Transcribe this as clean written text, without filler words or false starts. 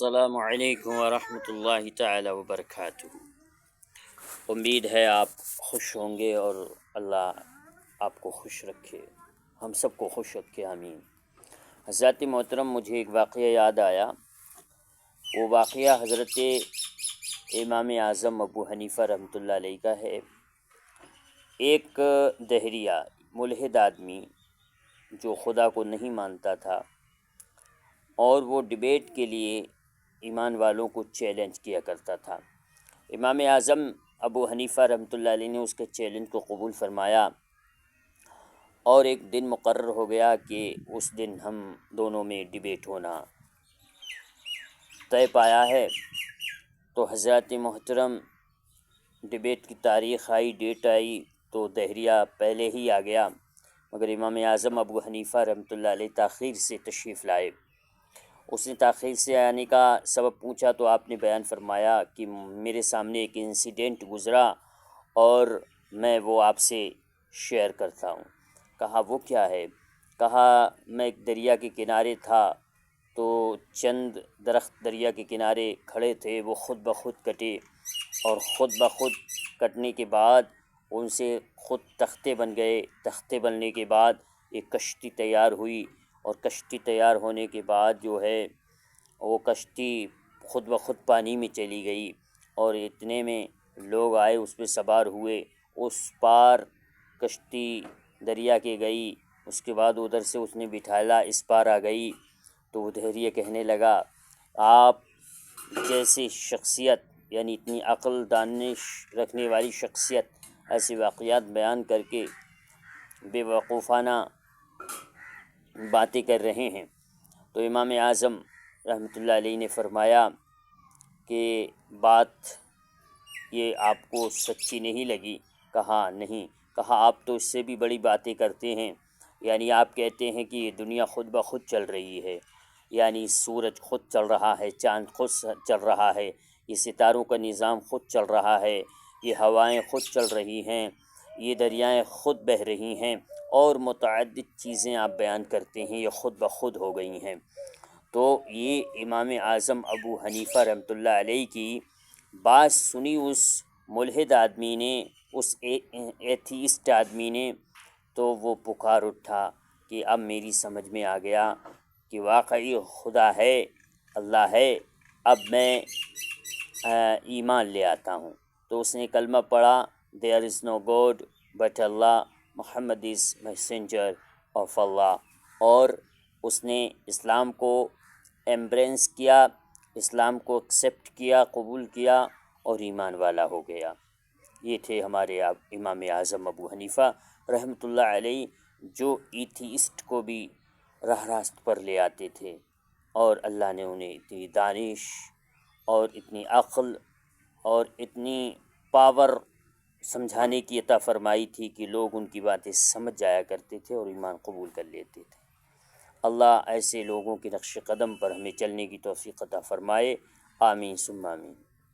السلام علیکم ورحمۃ اللہ تعالی وبرکاتہ۔ امید ہے آپ خوش ہوں گے اور اللہ آپ کو خوش رکھے، ہم سب کو خوش رکھے، آمین۔ حضرات محترم، مجھے ایک واقعہ یاد آیا۔ وہ واقعہ حضرت امام اعظم ابو حنیفہ رحمۃ اللہ علیہ کا ہے۔ ایک دہریہ ملحد آدمی جو خدا کو نہیں مانتا تھا، اور وہ ڈبیٹ کے لیے ایمان والوں کو چیلنج کیا کرتا تھا۔ امام اعظم ابو حنیفہ رحمۃ اللہ علیہ نے اس کے چیلنج کو قبول فرمایا، اور ایک دن مقرر ہو گیا کہ اس دن ہم دونوں میں ڈبیٹ ہونا طے پایا ہے۔ تو حضرات محترم، ڈبیٹ کی تاریخ آئی، ڈیٹ آئی، تو دہریہ پہلے ہی آ گیا، مگر امام اعظم ابو حنیفہ رحمۃ اللہ علیہ تاخیر سے تشریف لائے۔ اس نے تاخیر سے آنے کا سبب پوچھا تو آپ نے بیان فرمایا کہ میرے سامنے ایک انسیڈنٹ گزرا اور میں وہ آپ سے شیئر کرتا ہوں۔ کہا وہ کیا ہے؟ کہا میں ایک دریا کے کنارے تھا، تو چند درخت دریا کے کنارے کھڑے تھے، وہ خود بخود کٹے، اور خود بخود کٹنے کے بعد ان سے خود تختے بن گئے۔ تختے بننے کے بعد ایک کشتی تیار ہوئی، اور کشتی تیار ہونے کے بعد جو ہے وہ کشتی خود بخود پانی میں چلی گئی، اور اتنے میں لوگ آئے، اس پہ سوار ہوئے، اس پار کشتی دریا کے گئی، اس کے بعد ادھر سے اس نے بٹھالا، اس پار آ گئی۔ تو وہ دہریہ کہنے لگا، آپ جیسی شخصیت، یعنی اتنی عقل دانش رکھنے والی شخصیت، ایسے واقعات بیان کر کے بے وقوفانہ باتیں کر رہے ہیں۔ تو امام اعظم رحمۃ اللہ علیہ نے فرمایا کہ بات یہ آپ کو سچی نہیں لگی؟ کہا نہیں۔ کہا آپ تو اس سے بھی بڑی باتیں کرتے ہیں، یعنی آپ کہتے ہیں کہ یہ دنیا خود بخود چل رہی ہے، یعنی سورج خود چل رہا ہے، چاند خود چل رہا ہے، یہ ستاروں کا نظام خود چل رہا ہے، یہ ہوائیں خود چل رہی ہیں، یہ دریائیں خود بہہ رہی ہیں، اور متعدد چیزیں آپ بیان کرتے ہیں یہ خود بخود ہو گئی ہیں۔ تو یہ امام اعظم ابو حنیفہ رحمۃ اللہ علیہ کی بات سنی اس ملحد آدمی نے، اس ایتھیسٹ آدمی نے، تو وہ پکار اٹھا کہ اب میری سمجھ میں آ گیا کہ واقعی خدا ہے، اللہ ہے، اب میں ایمان لے آتا ہوں۔ تو اس نے کلمہ پڑھا، there is no God but Allah, Muhammad is messenger of Allah، اور اس نے اسلام کو ایمبرینس کیا، اسلام کو ایکسیپٹ کیا، قبول کیا، اور ایمان والا ہو گیا۔ یہ تھے ہمارے امام اعظم ابو حنیفہ رحمۃ اللہ علیہ، جو ایتھیسٹ کو بھی راہ راست پر لے آتے تھے، اور اللہ نے انہیں اتنی دانش اور اتنی عقل اور اتنی پاور سمجھانے کی عطا فرمائی تھی کہ لوگ ان کی باتیں سمجھ جایا کرتے تھے اور ایمان قبول کر لیتے تھے۔ اللہ ایسے لوگوں کے نقش قدم پر ہمیں چلنے کی توفیق عطا فرمائے، آمین ثم آمین۔